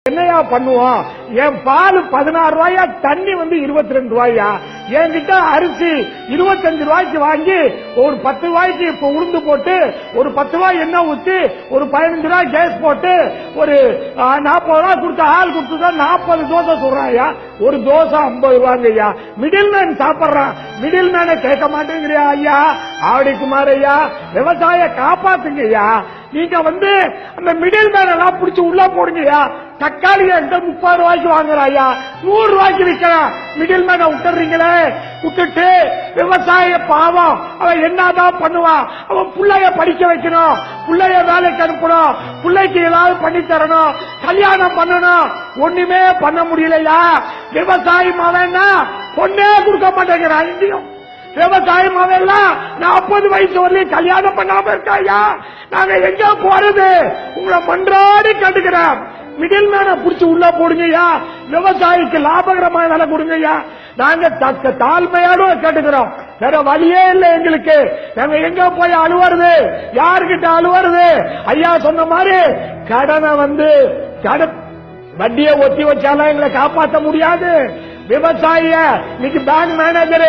என்னையா பண்ணுவோம்? என் பால் 16 ரூபாயா, தண்ணி 22 ரூபாயா, என்கிட்ட அரிசி 25 ரூபாய்க்கு வாங்கி ஒரு 10 ரூபாய்க்கு இப்ப உளுந்து போட்டு ஒரு 10 ரூபாய் எண்ணெய் ஊத்தி ஒரு 15 ரூபாய் கேஸ் போட்டு ஒரு 40 ரூபாய் கொடுத்த ஆள் கொடுத்துதா 40 தோசை சொல்றாயா. ஒரு தோசை 50 ரூபாங்க ஐயா. மிடில் மேன் சாப்பிடுறான். மிடில் மேனை கேட்க மாட்டேங்கிறியா ஐயா? ஆவடி குமார் ஐயா, விவசாய காப்பாத்துங்க ஐயா. நீங்க அந்த மிடில் மேன் எல்லாம் பிடிச்சி உள்ள போடுங்கய்யா. தக்காளி 30 ரூபாய்க்கு வாங்குறாயா, 100 ரூபாய்க்கு விற்கிறான். மிடில் மேன விட்டுறீங்களே. விட்டுட்டு விவசாய பாவம், அவன் என்னதான் பண்ணுவான்? அவன் பிள்ளைய படிக்க வைக்கணும், பிள்ளைய வேலைக்கு அனுப்பணும், பிள்ளைக்கு ஏதாவது பண்ணி தரணும், கல்யாணம் பண்ணணும். ஒண்ணுமே பண்ண முடியலையா? விவசாயி மகன்னா பொண்ணே கொடுக்க மாட்டேங்கிறான். இந்தியும் விவசாயம் அவெல்லாம் 40 வயசு வரலையும் கல்யாணம் பண்ணாம இருக்காயா. நாங்க எங்க போறது? உங்களை மன்றாடி கேட்டுக்கிறோம். மிடில் மேனை புடிச்சு உள்ள போடுங்கய்யா. விவசாயிக்கு லாபகரமான வேலை கொடுங்கய்யா. நாங்க தாழ்மையோட கேட்டுக்கிறோம். வேற வழியே இல்லை எங்களுக்கு. நாங்க எங்க போய் அழுவுறது? யாருகிட்ட அழுவுறது? ஐயா சொன்ன மாதிரி கடனை வட்டியை ஒத்தி வச்சாலும் எங்களை காப்பாற்ற முடியாது. விவசாயிய இன்னைக்கு பேங்க் மேனேஜர்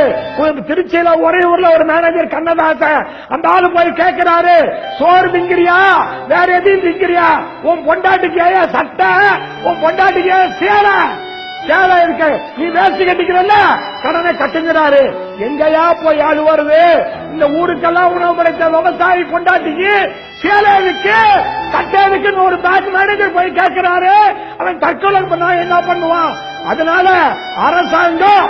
திருச்சியில ஒரே ஊர்ல ஒரு மேனேஜர் கண்ணதாசன், அந்த ஆளு போய் கேட்கிறாரு, சோறு திங்கிறியா, வேற எதையும் திங்கிறியா? உன் பொண்டாட்டிக்கு ஏயா சட்டை, உன் பொண்டாட்டிக்கு ஏன் சேலை இருக்கு, நீ வேஸ்ட் கட்டிக்கிறல்ல, கடனை கட்டுங்கிறாரு. எங்கயா போய் ஆளு வருது? இந்த ஊருக்கெல்லாம் உணவு படைத்த விவசாயி பொண்டாட்டிக்கு சேலை இருக்கு, சட்டை இருக்குன்னு ஒரு பேங்க் மேனேஜர் போய் கேட்கிறாரு. அவன் தற்கொலை பண்ணா என்ன பண்ணுவான்? அதனால அரசாங்கம்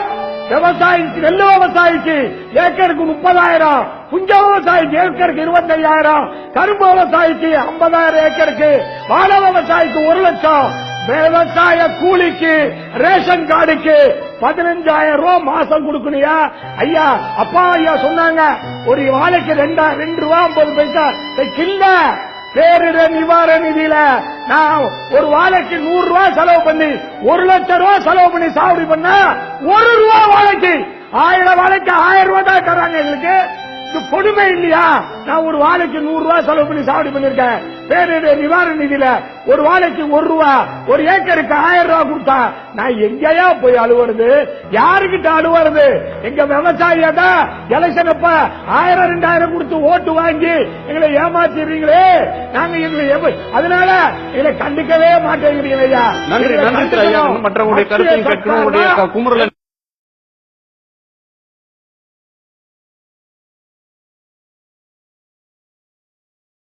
விவசாயிக்கு, நெல் விவசாயிக்கு ஏக்கருக்கு 30,000, புஞ்ச விவசாயிக்கு ஏக்கருக்கு 25,000, கரும்பு விவசாயிக்கு 50,000 ஏக்கருக்கு, வாழை விவசாயிக்கு 1 லட்சம், விவசாய கூலிக்கு ரேஷன் கார்டுக்கு 15,000 ரூபாய் மாசம் கொடுக்கணுயா. ஐயா அப்பா ஐயா சொன்னாங்க, ஒரு வாழைக்கு 2 ரூபா 50 பைசா கில்ல பேரிடர் நிவாரண நிதியில நான் ஒரு வாழைக்கு 100 ரூபாய் செலவு பண்ணி 1 லட்சம் ரூபாய் செலவு பண்ணி சாகுபடி பண்ண 1 ரூபா வாழைக்கு 1000 வாழைக்கு 1000 ரூபாய் தான் தராங்க எங்களுக்கு. இது கொடுமை இல்லையா? நான் ஒரு வாழைக்கு 100 ரூபாய் செலவு பண்ணி சாகுபடி பண்ணிருக்கேன். பேரிடர் நிவாரண நிதியில ஒரு வாழைக்கு 1 ரூபா, ஒரு ஏக்கருக்கு 1000 ரூபாய் கொடுத்தா நான் எங்கயா போய் அழுவுறது? யாருக்கிட்ட அழுவுறது? எங்க விவசாயியாட்ட எலெக்ஷன் அப்ப 1000 2000 கொடுத்து ஓட்டு வாங்கி எங்களை ஏமாத்திடுறீங்களே. நாங்க அதனால எங்களை கண்டுக்கவே மாட்டேங்கிறீங்க ஐயா. நன்றி. மற்றவங்களுடைய கருத்தை கேட்கணும்.